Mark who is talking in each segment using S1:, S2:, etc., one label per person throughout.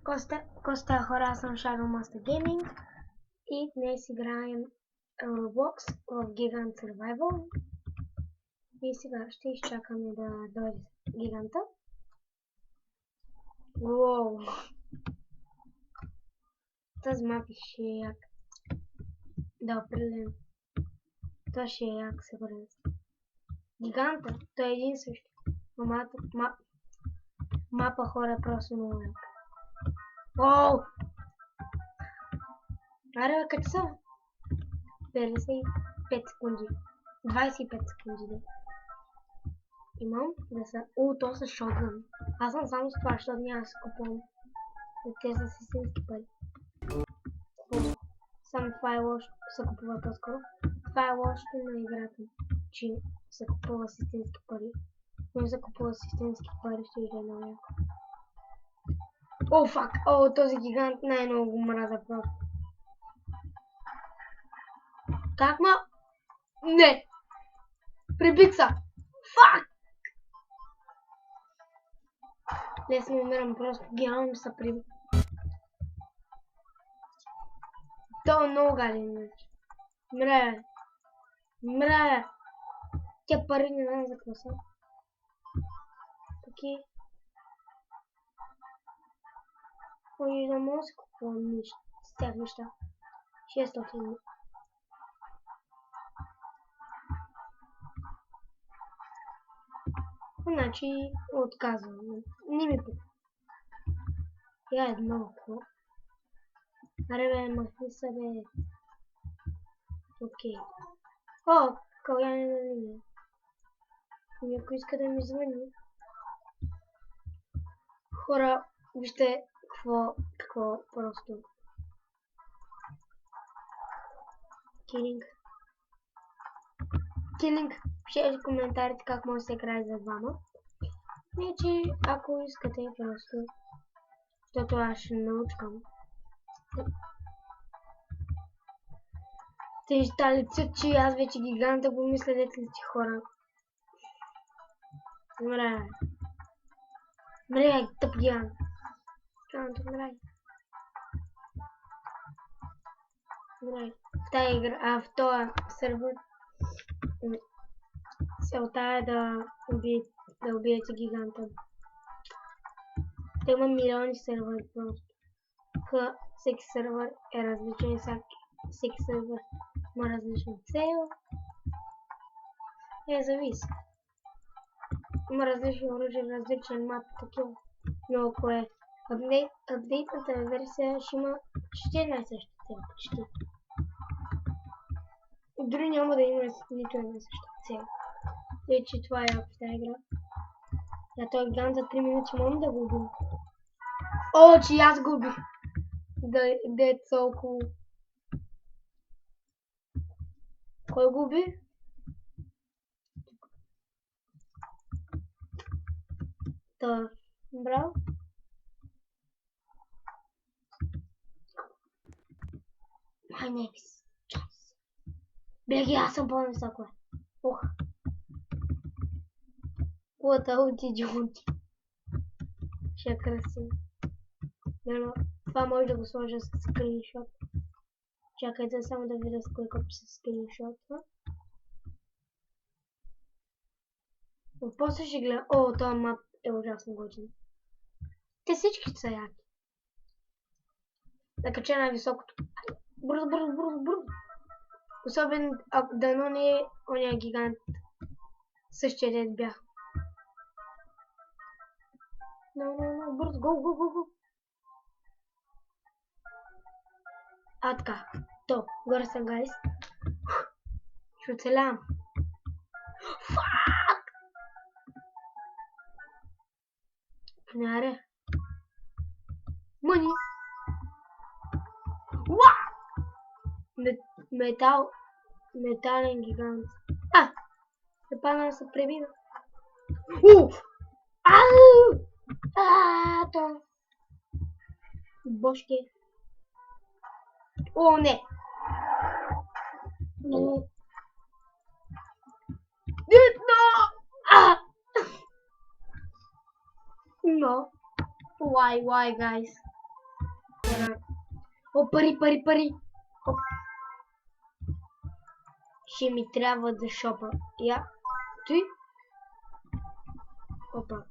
S1: Коста хора, аз съм Shadow Master Gaming и днес играем Roblox в Gigant Survival. И сега ще изчакаме да дойде гиганта. Уоу! Тази мапа ще е як. Да, определено. Това ще е як, сигурен. Гиганта, той е един също. Мапа хора просто много як. Уоу! Аре, бе, къде са? 55 секунди. 25 секунди, да. Имам да са... то са шотган. Аз съм само с това, защото няма да се купувам. Те са истински пари. Само това е лошо. Се купува по-скоро. Това е лошото на играта. Че се купува с истински пари. Но не се купува с истински пари, ще иде много яко. О, фак! О, този гигант най-много го мраза просто. Как ма? Не! Прибит са! Фак! Лесно умирам, просто геално са прибит. То е много гаден вече. Мре! Мре! Тя пари не знам за какво са. Таки. Ой, да мога да си купувам нищо. С тях неща. 600. Значи отказвам. Не ми пука. Я едно какво. Аре бе, махни се бе. Окей. О, каляне на линия. Някой иска да ми звъни. Хора, вижте какво просто. Килинг. Пишете в коментарите как може да се играе за двама. Не, че ако искате просто. Защото аз ще научкам. Те ще лицят, че аз вече гиганта го мисля дете ли хора. Мре. Мре, тъп гигант. Мре. Мре. В тази игра, в този сервер целта е да убиете гиганта. Те има милиони сервери просто. Всеки сервер е различен, всеки сервер има различна цел. Зависи. Има различни оръжия, различен мап, такива. Но ако е апдейтната версия, ще има почти една съща цел. Почти. Дори няма да има нито една съща цел. Тъй, че това е в тази игра. Я този гигант за 3 минути можем да го убим. О, че аз го убих. Деца около. Кой го уби? Та, браво. My name is Jones. Беги, аз съм по-високо. Ох. Вот аутиджунки. Ще е красиво. Това може да го сложа с скриншот. Чакайте само да видя с кой копи с скриншотва. После ще гледам. О, този мап е ужасно готин. Те всички са яки. Да кача на високото. Бързо. Особено дано не е ония гигант. Същия дед бях. No, бързо, го. Така. То, горе съм, гайс. Ще оцелявам. Фак! Няре. Мъни. Уа! Метален гигант. Се падна да се пребива. Ау! То. Бошки. О, не! No! Why, guys? О, пари, пари, пари! Оп. Ще ми трябва да шопа. Я. Ти? Опа.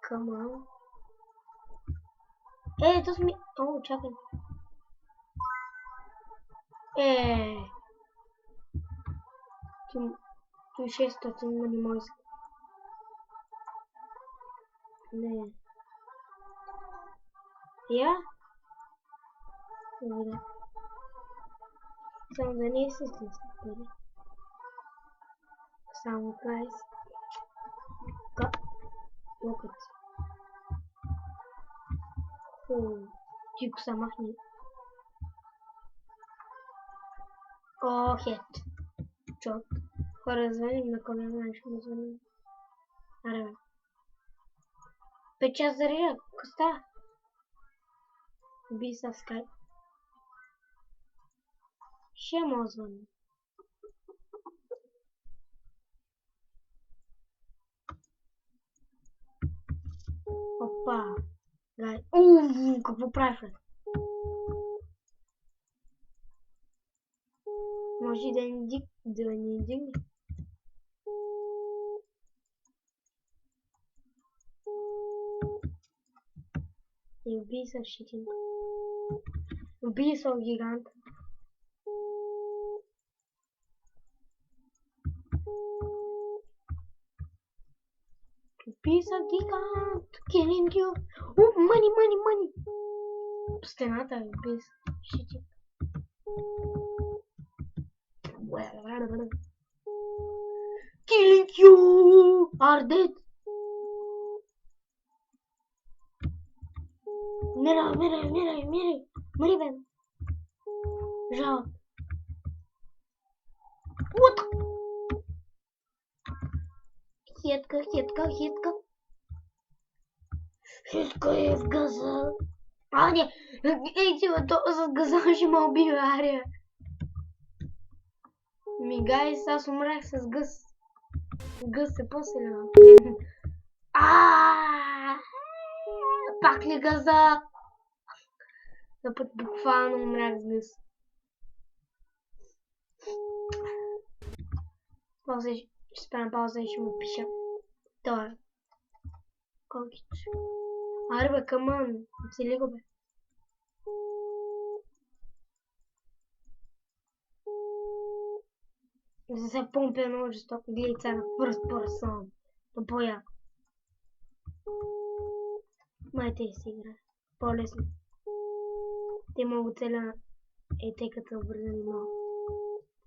S1: Камон. То сме... О, чакай. Ти 600 мани мой. Не. Я? Не видя. Само да не е истински пари. Само прайс. Локът. Ти го са махни. О, хет. Чот. Хора, звъним на коня, знаеш му звъним. Аре, бе. 5 часа зарежа, коста. Би са в скайп. Ще му звъним. Опа. Гай. Какво правиш, бе? Може да ни дигне. И убий са щитин. Убий са гигант. Убий са гигант. Killing you. Money. Стената е убий са щитин. Killing you are dead. Мирай. Мари, бе. Жал. Вот. Хетка. Хетка е в газа. Не. Ей, то с газа ще ме убива, ария. Мигай, аз умрях с гъс. Гъс е по-силен. Пак ли газа? Да път буквално умрях с гъс. После ще спрям пауза и ще му пиша. Той. Колкич. Аре, бе, камън. Оцели го, бе. За се помпя много жестоко. Глица на пръст пърсон. Но по-яко. Майте си игра. По-лесно. Те много целя тъй като обързани много.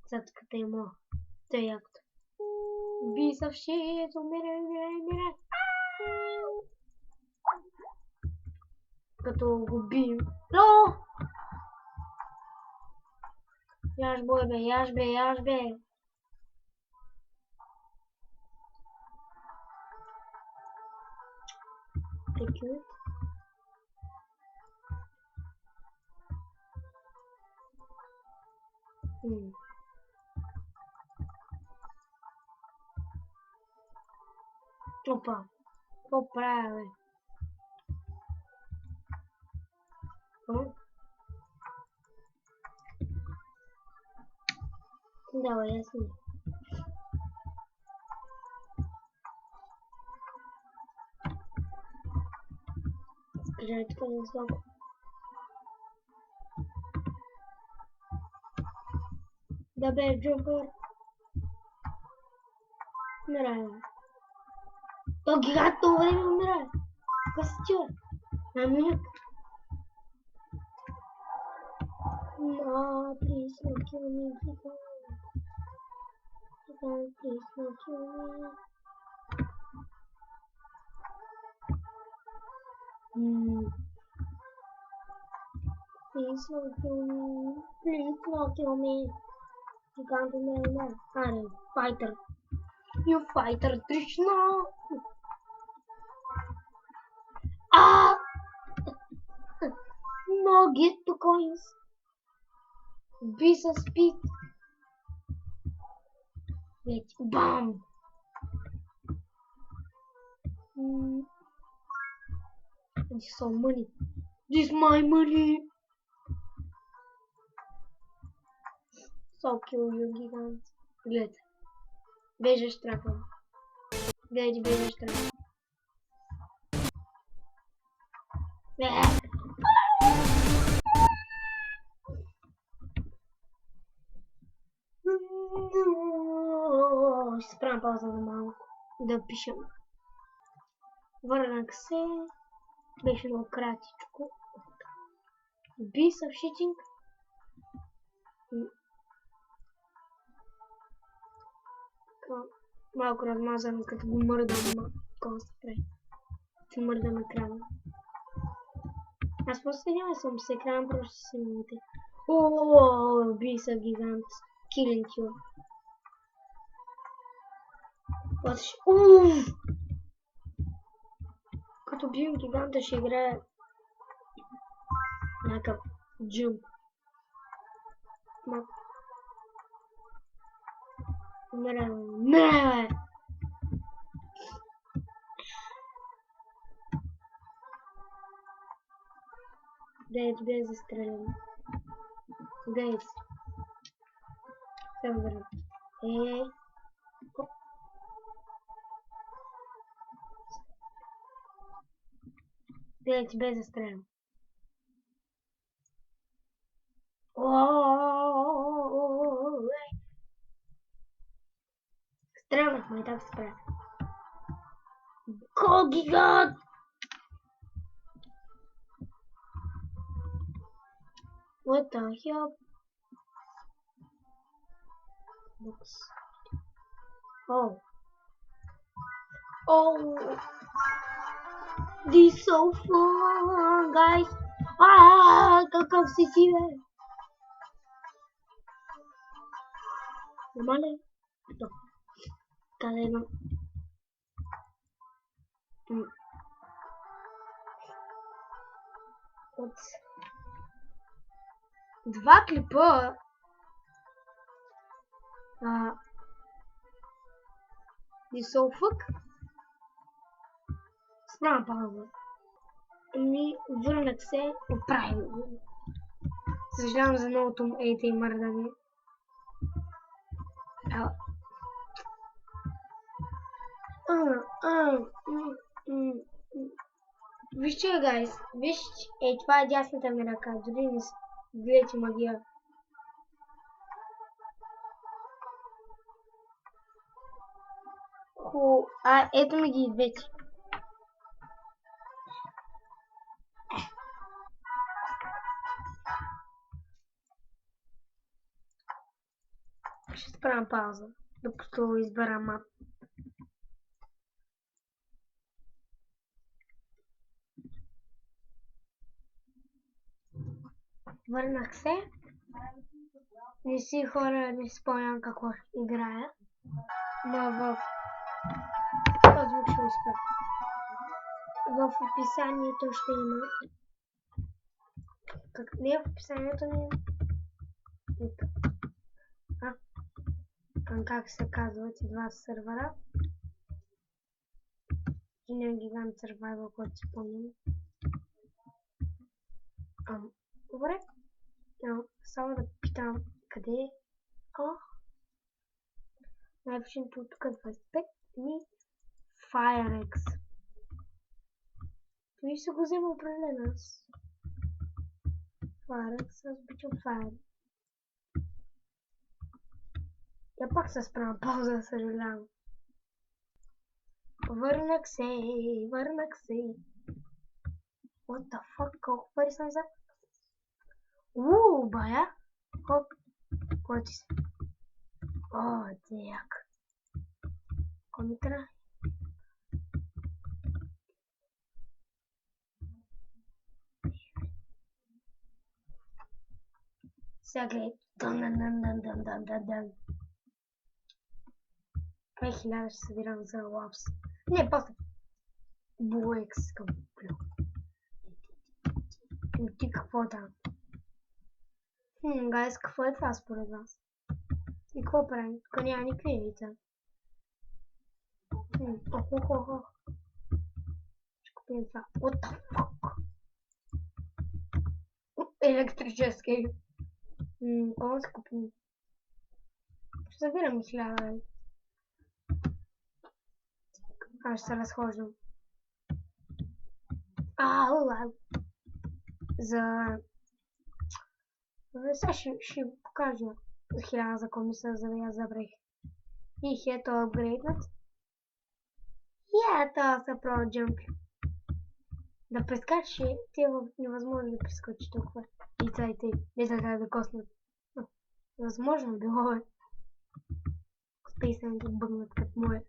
S1: Цацката е много. Той е якото. Би съвшето, умирай. Като го бием. Ло! Яш бе. Такива. Опа. Какво правя, бе? Да, ясно. Скажи, тук не слабо. Да бе, джумпър. Умирай. То гигантно време умирай. Какво се чува? Аминък. No, please don't kill me, please don't kill me. Please don't kill me. You can't do that. Alright, fighter. You fighter, Trishna. No, get 2 coins. Be so speed. Wait, bam. I saw money. This my money. So kill you, gigant. Gled. Beijas trapă. De aici beijas trapă. Спрям пауза за малко. Да пишем. Върнах се. Беше много кратичко. Piece of shitting. Малко размазано, като го мърдам. Какво се прави? Като мърдам екрана. Аз просто няма съм с екрана, просто се минуте. Ооо, Piece of gigant. Killing you. Като бием гиганта ще играе някакъв джумп. Не! Дейц бе застрелен. Дейц. Съвърна. Дейц бе застрелен. Стрелнахме и так се прави. Го, гигант! What the hell? Books. Oh. This is so fun, guys. Какъв си ти, бе? Нема ли? Къде имам? От два клипа Дисолфък спрямо пауза. Ми върнах се, оправих го. Съжалявам за новото ейте и мърдане. Вижте, гайс, вижте, това е дясната ми ръка, дори не гледайте магия. Ето ми ги двете. Ще спрям пауза, докато избера мап. Върнах се. Не си хора, не спомням какво играя. Но в... Това звук ще успя. В описанието ще има... Не в описанието ми... Как се казват и два сервера. И на гигант сервайвър, който си помним. Добре. Само да питам къде е. Най-вършенето тук 25 и Firex. Той ще го взема определен аз. Firex, аз обичам Firex. Я пак се справя пауза, съжалявам. Върнах се. What the fuck, колко пари съм взел? Бая. Кой ти си? Дяк. Комитра. Сега гледай. Дан. 2000 ще събирам за лапс. Не, после. Буекс искам да куплю. Ти какво там? Гайс, какво е това според вас? И какво правим? Тук няма никакви яйца. Ще купим това. What the fuck? електрический. Кого скупим? Заберем 1000. Аж се разхождам. Ладно. Сега ще покажа за 1000 за комисия, за да я забрех. И ето апгрейднат. И ето са про джампи. Да прескачи, те невъзможно да прескочи толкова. И те, без да трябва да коснат. Възможно било е. Спейсаните бъгнат като мое.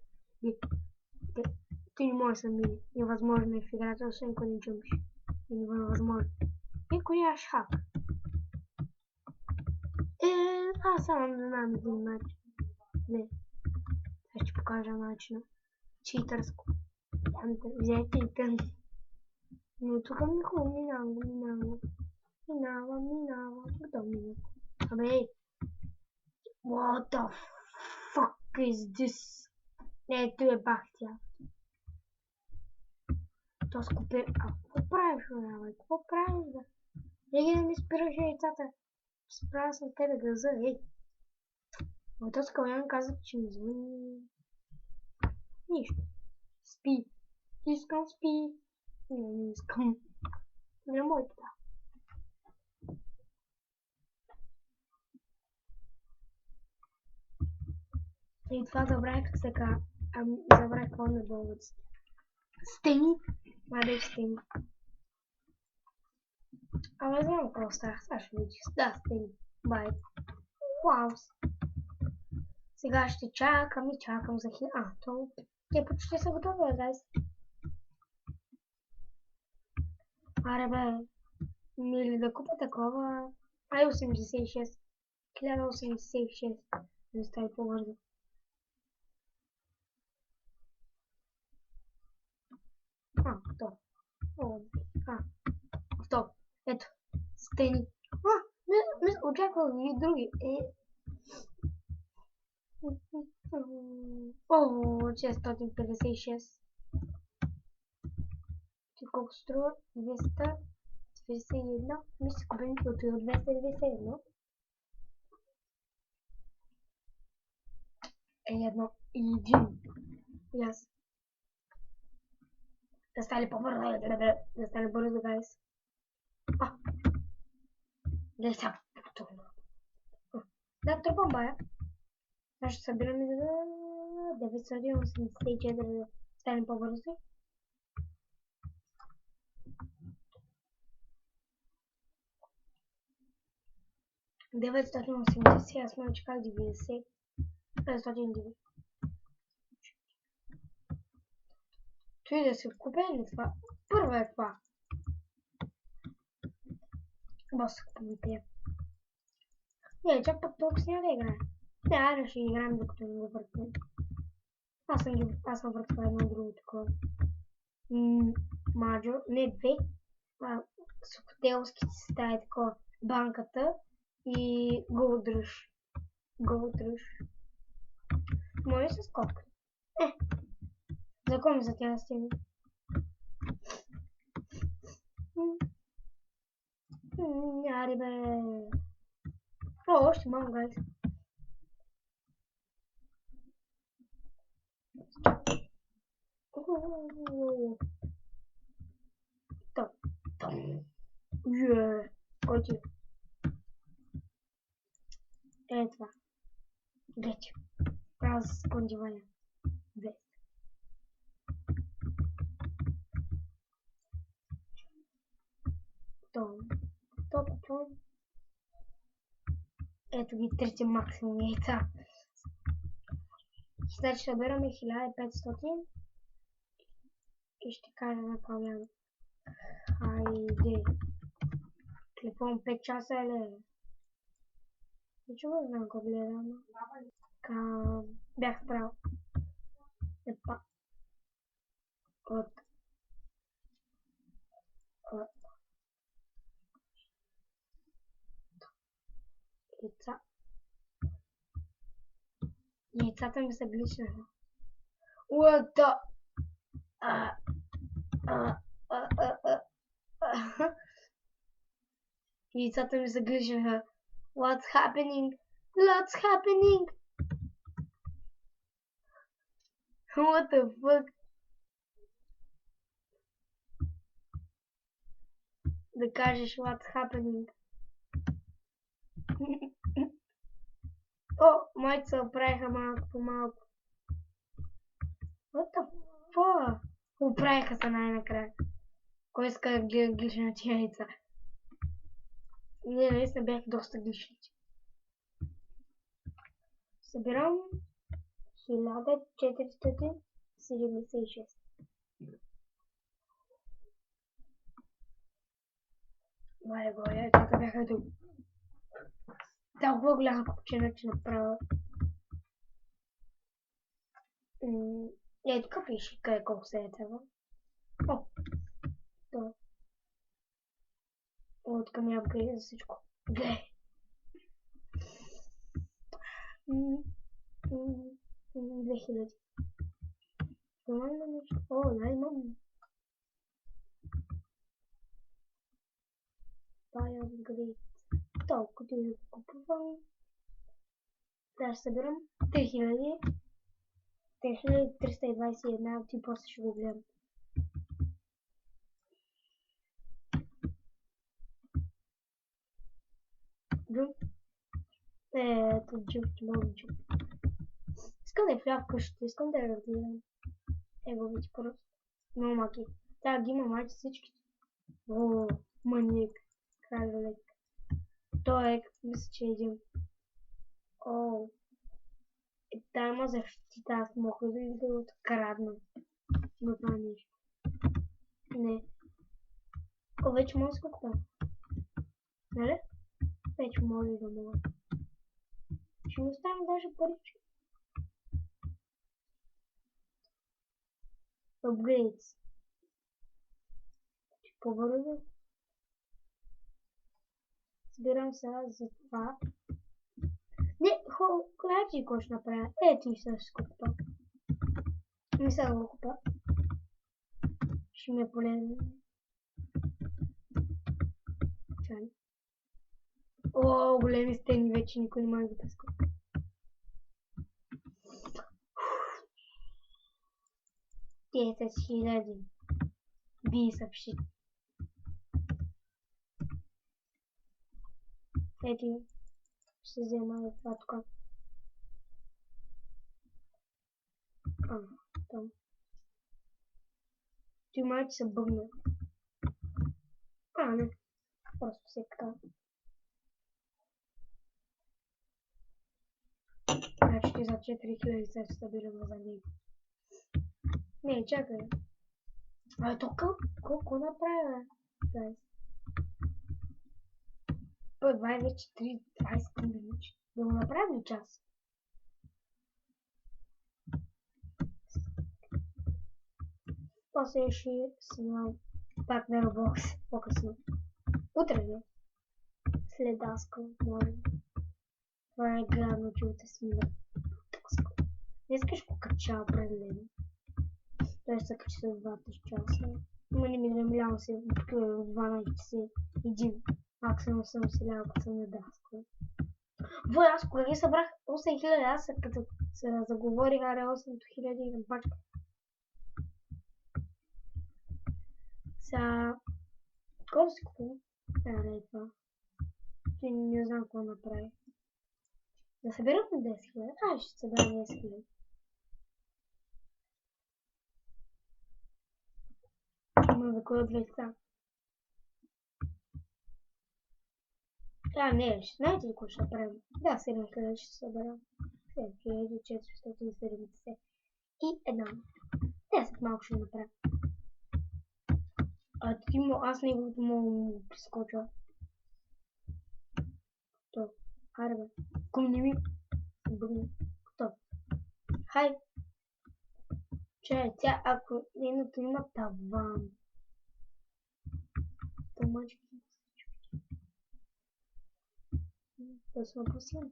S1: Ти не можеш да мини. Невъзможно е в играта, освен ако не джампиш. И невъзможно. И ако нямаш хак. Аз само не знам един начин. Не. Сега ще покажа начина. Читърско. Взете и тън. Но тук ми е хубаво, минава. Готов мина. Абе, what the fuck is this? Ето е бах тя. То скупи... Какво правиш, бе? Какво правиш, бе? Не да ми спираш яйцата. Справя с тебе гъза, ей. То Скалян каза, че не звъни. Нищо. Спи. Искам спи. Не искам. Не мой така. И това забравих така. Забравих какво на български. Стени. Младеж стени. Абе знам какво става. Сега ще видиш. Да, стени. Бай. Вау. Сега ще чакам и чакам за 1000. То те почти са готови, гайс. Аре бе. Или да купя такова. 86. 1086. Не става по-бързо. Готов. Готов. Ето. Стени. Очаквах и други. 656. Ти колко струва? 291. Мисля, купим от 291. Едно и един. И аз. Да стане по-бързо. Да стане бързо, гайс. Да сега. Да, тръпам бая. Ще събираме за 984 да стане по-бързо. аз ме чаках 90. 509. Той да се купе ли това? Първо е това. Бос се купите. Не, чак пък толкова си няма да играе. Не, айде ще играем докато не го въртнем. Аз съм въртва едно друго такова. Маджор, не две. Сокотелски си става такова. Банката и голдръж. Може с скок. Закон за тя стени. Ари бе. Още малко, гайс. Кой ти? Това. Гледайте. Право за секунди валя. 2. То. Ето ги трите максимум яйца. Значи ще събираме 1500 и ще кажа на Калян. Хайде. Клепвам 5 часа или? Ничего не знам какво гледам. Бях справил. Епа. От. Яйца. Яйцата ми са гличнаха. What the... И децата ми заглеждаха. What's happening? What's happening? What the fuck? Да кажеш what's happening. О, моите се оправиха малко по малко. What the fuck? Оправиха се най-накрая. Кой иска да гледа глична тия яйца? Не, наистина бях доста глични. Събирам 1476. Мале го, яйцата бяха тук. Толкова голяма купчина, че направя. Ей, тук пише къде колко се яйца. О, то. От към ябка и за всичко. Гледай. 2000. Това има нещо. О, да, имам. Biograde. Толкова да го купувам. Да, ще събирам 3000. 3321. Ти после ще го гледам. Джум. Ето джум, джум. Искам да е вля вкъщи, искам да я разгледам. Его виж просто. Много маки. Трябва да ги има мачи всички. О, маник. Кралек. Той е, мисля, че е един. О. Там има защита, аз мога да ги да открадна. Но това нещо. Не. О, вече може да се купа. Нали? Вече може да мога. Ще ми остане даже парички. Upgrades. По-бързо. Сбирам сега за това. Не, коя ти го ще направя? Ето и сега ще купа. Не сега го купа. Ще ми е полезно. Чай. О, големи стени вече никой не може да пъска. Те са хиляди. Би съобщи. Ето. Ще взема и това тук. Там. Ти май, че се бъгна. Не. Просто се така. Значи ти за 4000 се събираме за него. Не, чакай. То колко направя? 20 вече 20 минути. Да го направим ли час? После ще снимам пак на Roblox по-късно. Утре ли? След Аска, може. Това е гадно, че утре снимам. Не искаш го кача определено. Той се кача след 2 часа. Ама не ми намалявам се в 12 часа. Един. Максимум съм селял, като съм на Даска. Аз колеги събрах 8000, аз като се заговорих, аре 8000 на пачка. Сега... Колко си купува? Не това. Ти не знам какво направи. Да съберем на 10 000? Ще съберем 10 000. Има да кой от лица. Не, ще знаете ли какво ще правим? Да, 7000 ще съберем. 7470. И една. 10 малко ще направя. Аз неговото мога му прескоча. То. Хайде бе. Ком не ми. Бъгна. То. Хай. Че, тя ако нейното има таван. То мачки. То сме посилни.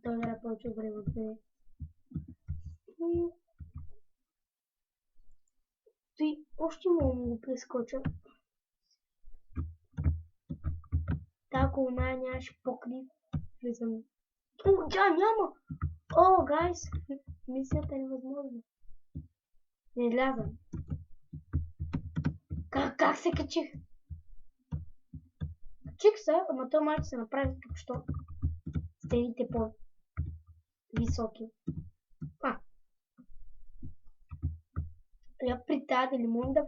S1: Той да повече време от мене. Той още мога да го прескоча. Ако нямаше покрив, влизам. О, тя няма! О, гайс! Мисията е невъзможна. Не излязам. Как се качих? Качих се, ама той малко се направи тук, що стените по-високи. Я при тази да не мога да...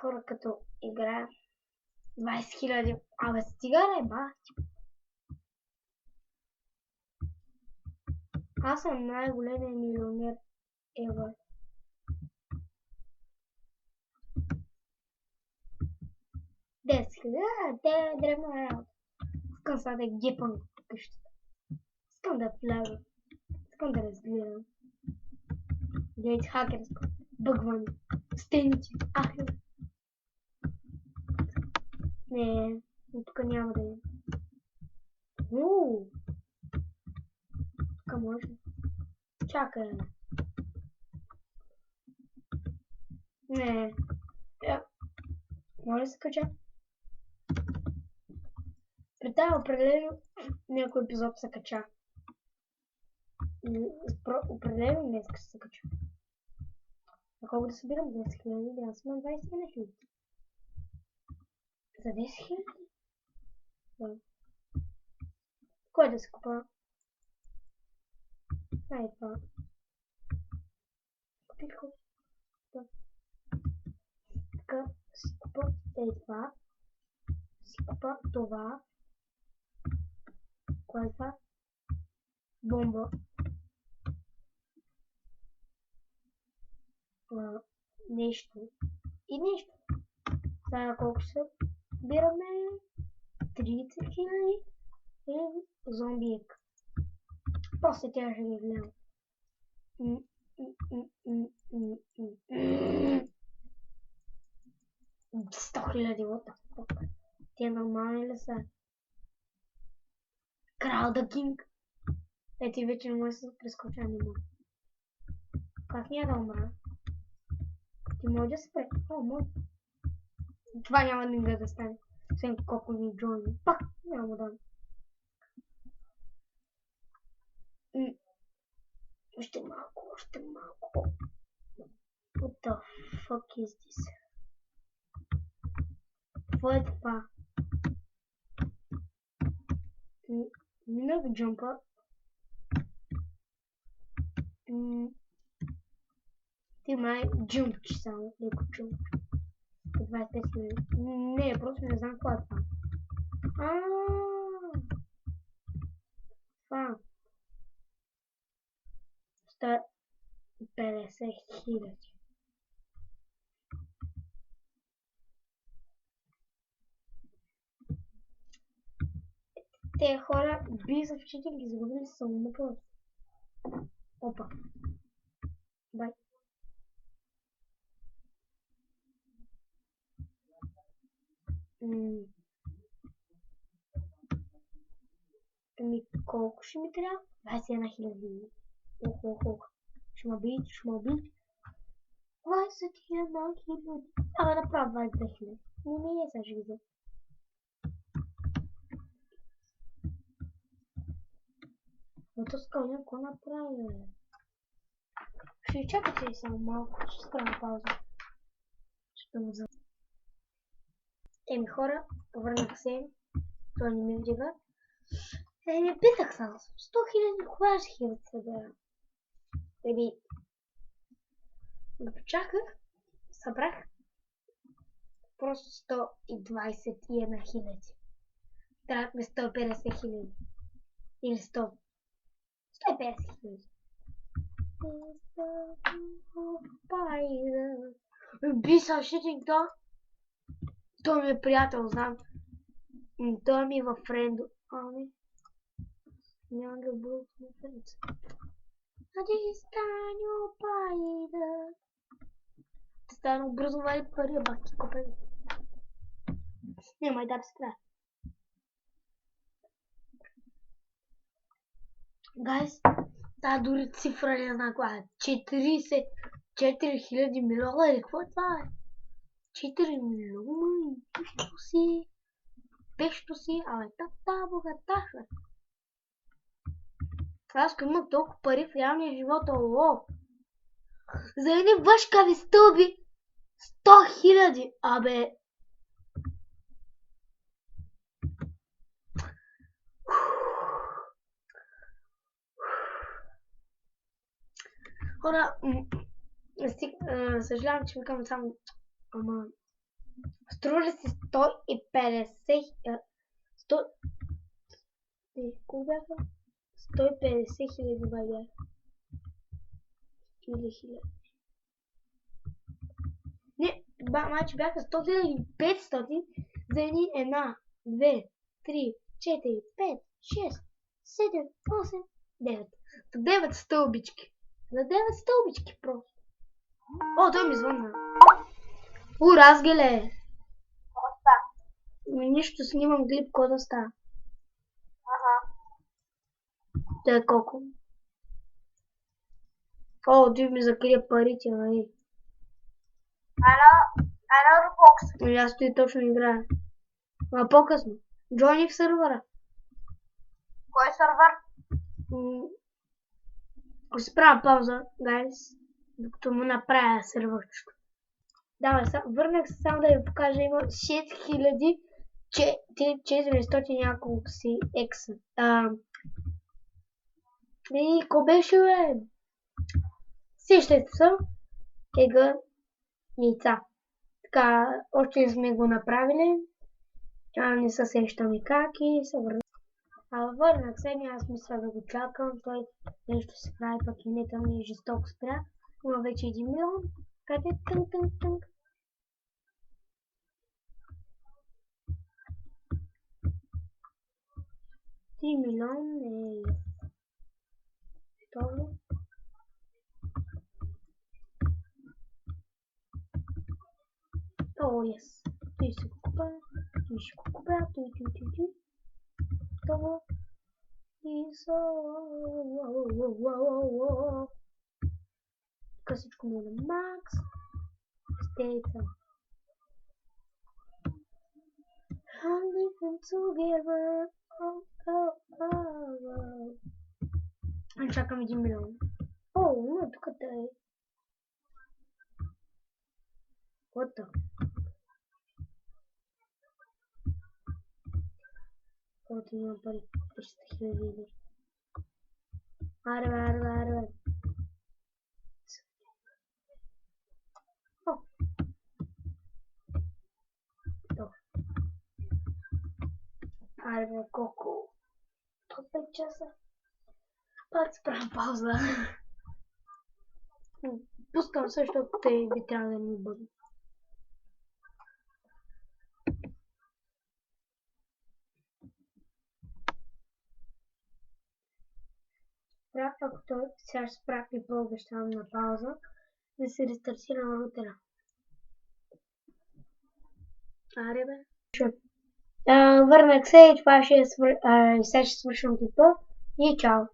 S1: хора като играя 20 000. Абе, стига не, бати. Аз съм най-големия милионер ever. Те е древна работа. Искам сега да гепам къщата. Искам да вляза. Искам да разгледам. Гледайте хакерско. Бъгване. Стените. Ахле. Не, тук няма да е. Тук може. Чакай. Не. Може да се кача? При тази определено някой епизод се кача. Определено днес ще се кача. А колко да събирам 10 000? Аз съм на 21 000. За 10 000? Да. Кой да се купа? Ай, това. Купи какво? Да. Така, си купа това. Си купа това. Кое е това? Бомба. Нещо. И нещо. Сега колко се бираме? 30 000 и зомбиек. После тя ще ги гледам. 100 000, what the fuck? Те нормални ли са? Крал да кинг. Ти вече не може да се прескоча, не мога. Как няма да умра? Ти може да спре. О, може. Това няма никога да стане. Освен колко ни джойни. Пак няма да. Още малко, още малко. What the fuck is this? Какво е това? Минах джампа. Ти май джумпчи само, леко джумп. 25 000. Не, просто не знам какво е това. Това. 150 000. Те хора биза в читинг изгубили само на просто. Опа. Бай. Ами колко ще ми трябва? 21 000. Ох. Ще ме бить. 21 000. Абе направо 22 000. Не е сега ще ги взем. Но скъл какво направи? Ще чакате само малко. Ще спра пауза. Ще му взема. Еми хора, повърнах се. Той не ми вдига. Не питах само. 100 000, кога ще ги събера? Еми, да почаках, събрах просто 121 000. Трябват ми 150 000. Или 100. 150 000. Биса шитинг, да. Той ми е приятел, знам. Той ми е във френдо. Ами. Няма да бъда в френдо. Станю пайда. Стану образовали пари, бахти купили. Няма и да спра. Гайс, тази дори цифра не знам каква е. 44 000 милиона или какво е това? 4 милиона и пешто си. Пешто си, абе, тата богаташа. Аз ако имам толкова пари в реалния живот, ало. За едни въшкави стълби 100 000, абе. Хора, съжалявам, че викам само, ама, струва ли си 150, 100, колко бяха? 150 хиляди бая. Или 1000. Не, мачи бяха 100 500 за едни 1, 2, 3, 4, 5, 6, 7, 8, 9. За 9 стълбички. За 9 стълбички просто. О, той ми звънна. Разгеле. Нищо, снимам клип, кода става. Те е колко? О, той ми закрия парите, нали? Ана Roblox. И аз стои точно играя. А по-късно. Джойни в сървъра.
S2: Кой сървър?
S1: Ако си правя пауза, гайс, докато му направя сървърчето. Давай, върнах се само да ви покажа, има 6400 няколко си екса. И ко беше, бе? Сещате се, ега яйца. Така, още не сме го направили. Не се сещам и как и се върнах. Върнах се, аз мисля да го чакам, той нещо се прави, пък и не, там е жестоко спря. Има вече 1 милион. Къде тънк? 3 милион е... Второ. О, yes. Той ще го купа. Той. Това. И са... Тук всичко ми е на макс. Стейца. I'm living together. Чакам 1 милион. О, но тук да е. What the? Вот има пари. 300 000. Аре. О. Добре. Аре, колко? 5 часа. Пак спрям пауза. Пускам също, те би трябва да ми бъдат. Ако той сега ще спрях и по-обещавам на пауза, да се рестартирам рутера. Аре бе. Върнах се и това ще свършвам типа и чао.